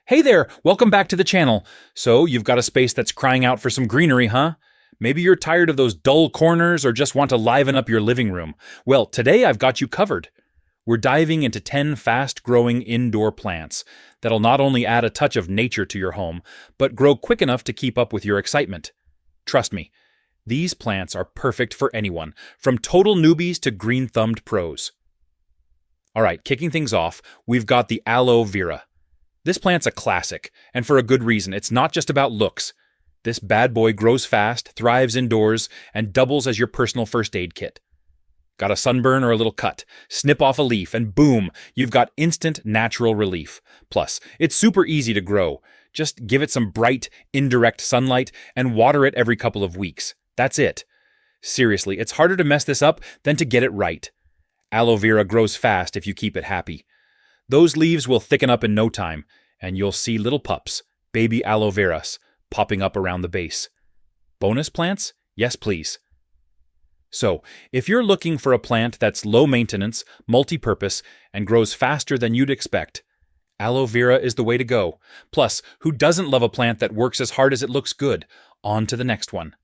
Hey there, welcome back to the channel. So, you've got a space that's crying out for some greenery, huh? Maybe you're tired of those dull corners or just want to liven up your living room. Well, today I've got you covered. We're diving into 10 fast-growing indoor plants that'll not only add a touch of nature to your home, but grow quick enough to keep up with your excitement. Trust me, these plants are perfect for anyone, from total newbies to green-thumbed pros. Alright, kicking things off, we've got the Aloe Vera. This plant's a classic, and for a good reason. It's not just about looks. This bad boy grows fast, thrives indoors, and doubles as your personal first aid kit. Got a sunburn or a little cut, snip off a leaf, and boom, you've got instant natural relief. Plus, it's super easy to grow. Just give it some bright, indirect sunlight and water it every couple of weeks. That's it. Seriously, it's harder to mess this up than to get it right. Aloe vera grows fast if you keep it happy. Those leaves will thicken up in no time, and you'll see little pups, baby aloe veras, popping up around the base. Bonus plants? Yes, please. So, if you're looking for a plant that's low maintenance, multi-purpose, and grows faster than you'd expect, aloe vera is the way to go. Plus, who doesn't love a plant that works as hard as it looks good? On to the next one.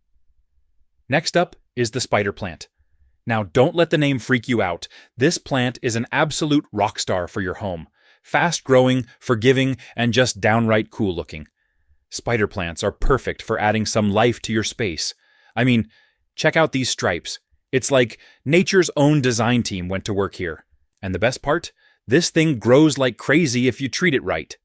Next up is the spider plant. Now, don't let the name freak you out. This plant is an absolute rock star for your home. Fast-growing, forgiving, and just downright cool-looking. Spider plants are perfect for adding some life to your space. I mean, check out these stripes. It's like nature's own design team went to work here. And the best part? This thing grows like crazy if you treat it right.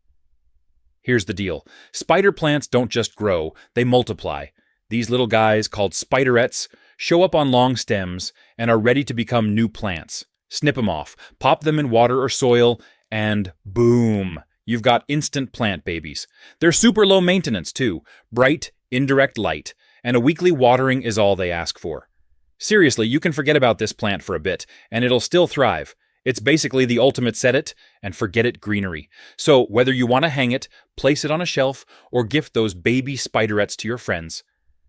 Here's the deal. Spider plants don't just grow, they multiply. These little guys, called spiderets, show up on long stems and are ready to become new plants. Snip them off, pop them in water or soil, and boom! You've got instant plant babies. They're super low maintenance too. Bright, indirect light, and a weekly watering is all they ask for. Seriously, you can forget about this plant for a bit, and it'll still thrive. It's basically the ultimate set it and forget it greenery. So whether you want to hang it, place it on a shelf, or gift those baby spiderets to your friends,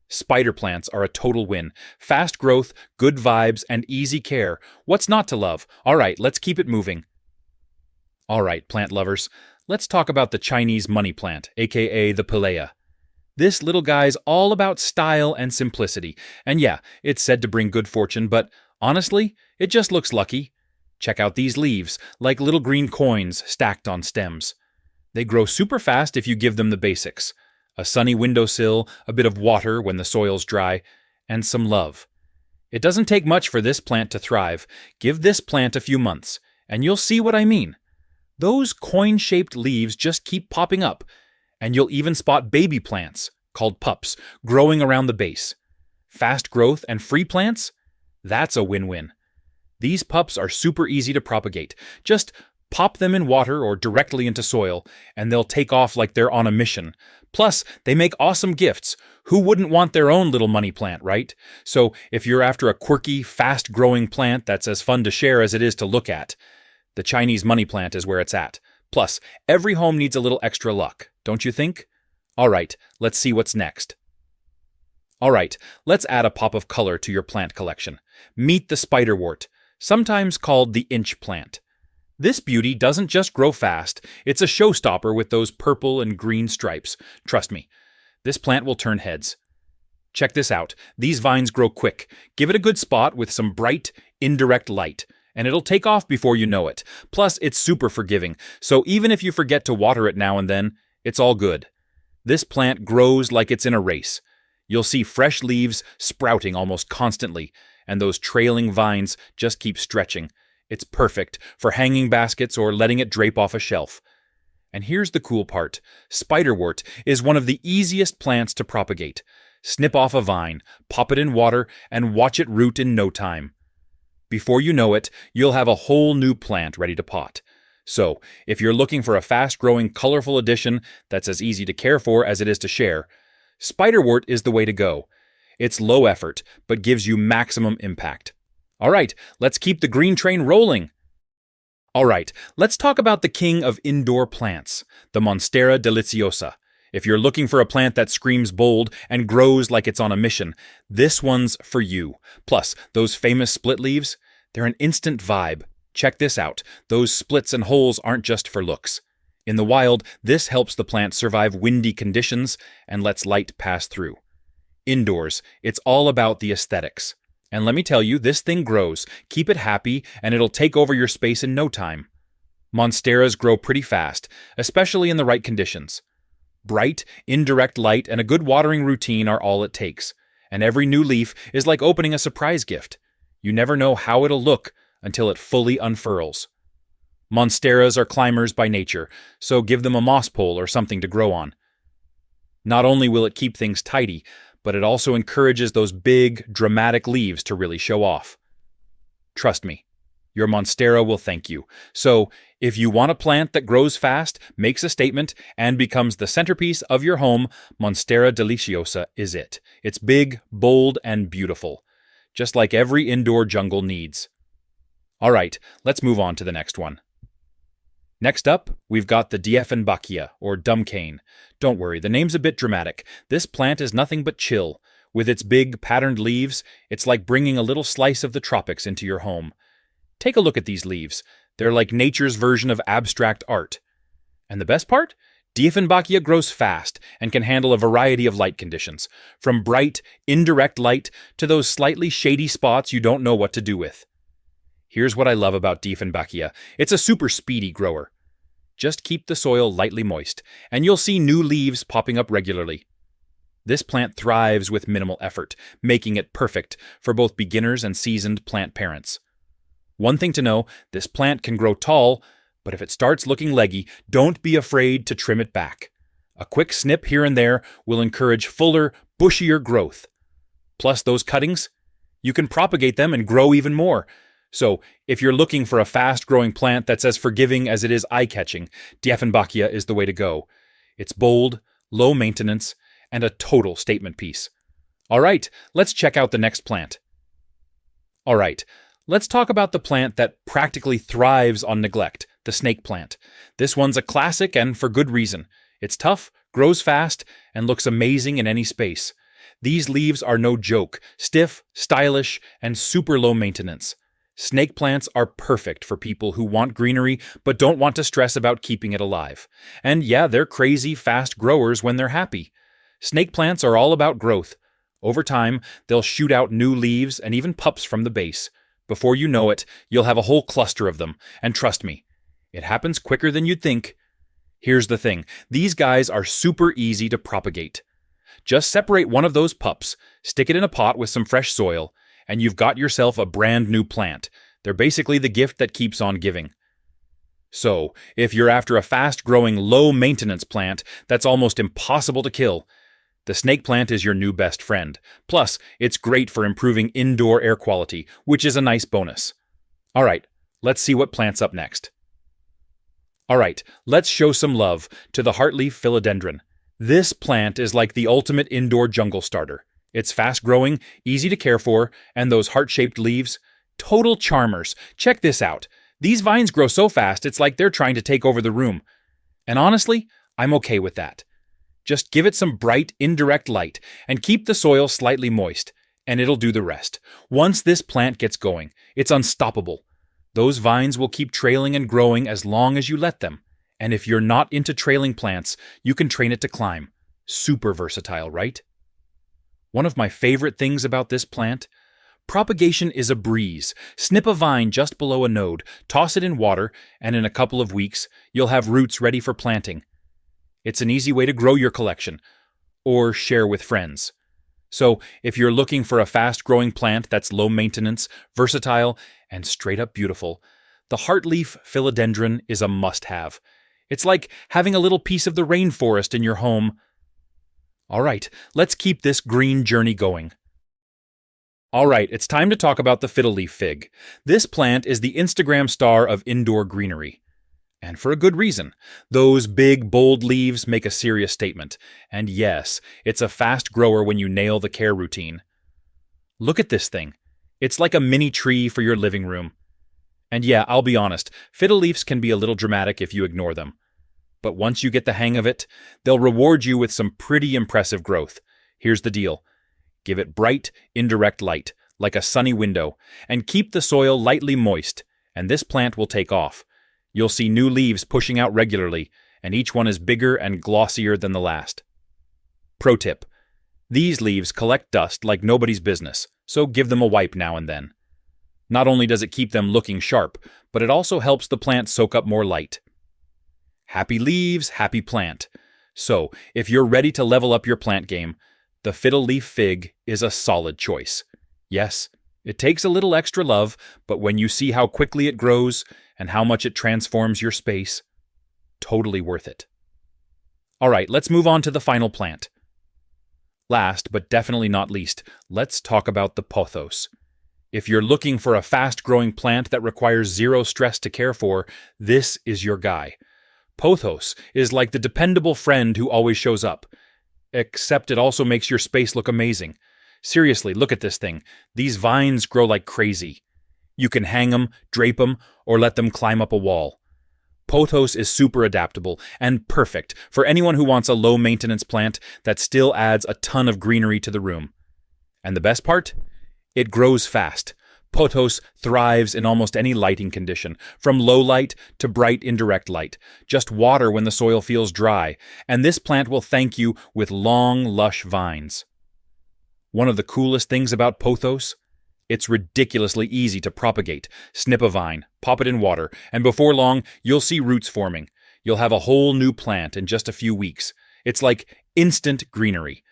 spider plants are a total win. Fast growth, good vibes, and easy care. What's not to love? Alright, let's keep it moving. Alright, plant lovers, let's talk about the Chinese money plant, aka the Pilea. This little guy's all about style and simplicity. And yeah, it's said to bring good fortune, but honestly, it just looks lucky. Check out these leaves, like little green coins stacked on stems. They grow super fast if you give them the basics. A sunny windowsill, a bit of water when the soil's dry, and some love. It doesn't take much for this plant to thrive. Give this plant a few months, and you'll see what I mean. Those coin-shaped leaves just keep popping up, and you'll even spot baby plants, called pups, growing around the base. Fast growth and free plants? That's a win-win. These pups are super easy to propagate. Just pop them in water or directly into soil, and they'll take off like they're on a mission. Plus, they make awesome gifts. Who wouldn't want their own little money plant, right? So, if you're after a quirky, fast-growing plant that's as fun to share as it is to look at, the Chinese money plant is where it's at. Plus, every home needs a little extra luck, don't you think? Alright, let's see what's next. Alright, let's add a pop of color to your plant collection. Meet the Spiderwort, sometimes called the inch plant. This beauty doesn't just grow fast, it's a showstopper with those purple and green stripes. Trust me, this plant will turn heads. Check this out. These vines grow quick. Give it a good spot with some bright, indirect light, and it'll take off before you know it. Plus, it's super forgiving, so even if you forget to water it now and then, it's all good. This plant grows like it's in a race. You'll see fresh leaves sprouting almost constantly, and those trailing vines just keep stretching. It's perfect for hanging baskets or letting it drape off a shelf. And here's the cool part. Spiderwort is one of the easiest plants to propagate. Snip off a vine, pop it in water, and watch it root in no time. Before you know it, you'll have a whole new plant ready to pot. So, if you're looking for a fast-growing, colorful addition that's as easy to care for as it is to share, Spiderwort is the way to go. It's low effort, but gives you maximum impact. Alright, let's keep the green train rolling. Alright, let's talk about the king of indoor plants, the Monstera Deliciosa. If you're looking for a plant that screams bold and grows like it's on a mission, this one's for you. Plus, those famous split leaves, they're an instant vibe. Check this out. Those splits and holes aren't just for looks. In the wild, this helps the plant survive windy conditions and lets light pass through. Indoors, it's all about the aesthetics. And let me tell you, this thing grows. Keep it happy, and it'll take over your space in no time. Monsteras grow pretty fast, especially in the right conditions. Bright, indirect light and a good watering routine are all it takes. And every new leaf is like opening a surprise gift. You never know how it'll look until it fully unfurls. Monsteras are climbers by nature, so give them a moss pole or something to grow on. Not only will it keep things tidy, but it also encourages those big, dramatic leaves to really show off. Trust me, your Monstera will thank you. So, if you want a plant that grows fast, makes a statement, and becomes the centerpiece of your home, Monstera Deliciosa is it. It's big, bold, and beautiful, just like every indoor jungle needs. All right, let's move on to the next one. Next up, we've got the Dieffenbachia, or dumb cane. Don't worry, the name's a bit dramatic. This plant is nothing but chill. With its big, patterned leaves, it's like bringing a little slice of the tropics into your home. Take a look at these leaves. They're like nature's version of abstract art. And the best part? Dieffenbachia grows fast and can handle a variety of light conditions, from bright, indirect light to those slightly shady spots you don't know what to do with. Here's what I love about Dieffenbachia. It's a super speedy grower. Just keep the soil lightly moist, and you'll see new leaves popping up regularly. This plant thrives with minimal effort, making it perfect for both beginners and seasoned plant parents. One thing to know, this plant can grow tall, but if it starts looking leggy, don't be afraid to trim it back. A quick snip here and there will encourage fuller, bushier growth. Plus those cuttings, you can propagate them and grow even more. So, if you're looking for a fast-growing plant that's as forgiving as it is eye-catching, Dieffenbachia is the way to go. It's bold, low maintenance, and a total statement piece. All right, let's check out the next plant. All right, let's talk about the plant that practically thrives on neglect, the snake plant. This one's a classic, and for good reason. It's tough, grows fast, and looks amazing in any space. These leaves are no joke, stiff, stylish, and super low maintenance. Snake plants are perfect for people who want greenery but don't want to stress about keeping it alive. And yeah, they're crazy, fast growers when they're happy. Snake plants are all about growth. Over time, they'll shoot out new leaves and even pups from the base. Before you know it, you'll have a whole cluster of them. And trust me, it happens quicker than you'd think. Here's the thing, these guys are super easy to propagate. Just separate one of those pups, stick it in a pot with some fresh soil, and you've got yourself a brand new plant. They're basically the gift that keeps on giving. So, if you're after a fast-growing, low-maintenance plant that's almost impossible to kill, the snake plant is your new best friend. Plus, it's great for improving indoor air quality, which is a nice bonus. All right, let's see what plant's up next. All right, let's show some love to the Heartleaf Philodendron. This plant is like the ultimate indoor jungle starter. It's fast-growing, easy to care for, and those heart-shaped leaves, total charmers. Check this out. These vines grow so fast, it's like they're trying to take over the room. And honestly, I'm okay with that. Just give it some bright, indirect light, and keep the soil slightly moist, and it'll do the rest. Once this plant gets going, it's unstoppable. Those vines will keep trailing and growing as long as you let them. And if you're not into trailing plants, you can train it to climb. Super versatile, right? One of my favorite things about this plant? Propagation is a breeze. Snip a vine just below a node, toss it in water, and in a couple of weeks, you'll have roots ready for planting. It's an easy way to grow your collection, or share with friends. So, if you're looking for a fast-growing plant that's low maintenance, versatile, and straight up beautiful, the Heartleaf Philodendron is a must-have. It's like having a little piece of the rainforest in your home. All right, let's keep this green journey going. All right, it's time to talk about the Fiddle Leaf Fig. This plant is the Instagram star of indoor greenery. And for a good reason. Those big, bold leaves make a serious statement. And yes, it's a fast grower when you nail the care routine. Look at this thing. It's like a mini tree for your living room. And yeah, I'll be honest, fiddle leaves can be a little dramatic if you ignore them. But once you get the hang of it, they'll reward you with some pretty impressive growth. Here's the deal. Give it bright, indirect light, like a sunny window, and keep the soil lightly moist, and this plant will take off. You'll see new leaves pushing out regularly, and each one is bigger and glossier than the last. Pro tip: these leaves collect dust like nobody's business, so give them a wipe now and then. Not only does it keep them looking sharp, but it also helps the plant soak up more light. Happy leaves, happy plant. So, if you're ready to level up your plant game, the Fiddle Leaf Fig is a solid choice. Yes, it takes a little extra love, but when you see how quickly it grows and how much it transforms your space, totally worth it. Alright, let's move on to the final plant. Last, but definitely not least, let's talk about the Pothos. If you're looking for a fast-growing plant that requires zero stress to care for, this is your guy. Pothos is like the dependable friend who always shows up. Except it also makes your space look amazing. Seriously, look at this thing. These vines grow like crazy. You can hang them, drape them, or let them climb up a wall. Pothos is super adaptable and perfect for anyone who wants a low-maintenance plant that still adds a ton of greenery to the room. And the best part? It grows fast. Pothos thrives in almost any lighting condition, from low light to bright indirect light. Just water when the soil feels dry, and this plant will thank you with long, lush vines. One of the coolest things about Pothos? It's ridiculously easy to propagate. Snip a vine, pop it in water, and before long, you'll see roots forming. You'll have a whole new plant in just a few weeks. It's like instant greenery.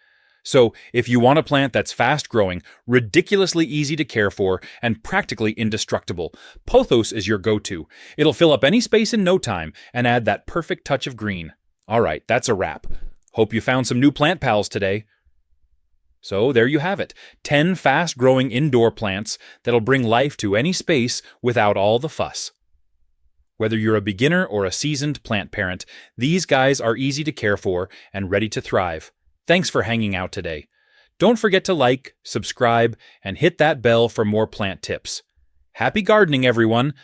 So, if you want a plant that's fast-growing, ridiculously easy to care for, and practically indestructible, Pothos is your go-to. It'll fill up any space in no time and add that perfect touch of green. Alright, that's a wrap. Hope you found some new plant pals today. So, there you have it. 10 fast-growing indoor plants that'll bring life to any space without all the fuss. Whether you're a beginner or a seasoned plant parent, these guys are easy to care for and ready to thrive. Thanks for hanging out today. Don't forget to like, subscribe, and hit that bell for more plant tips. Happy gardening, everyone!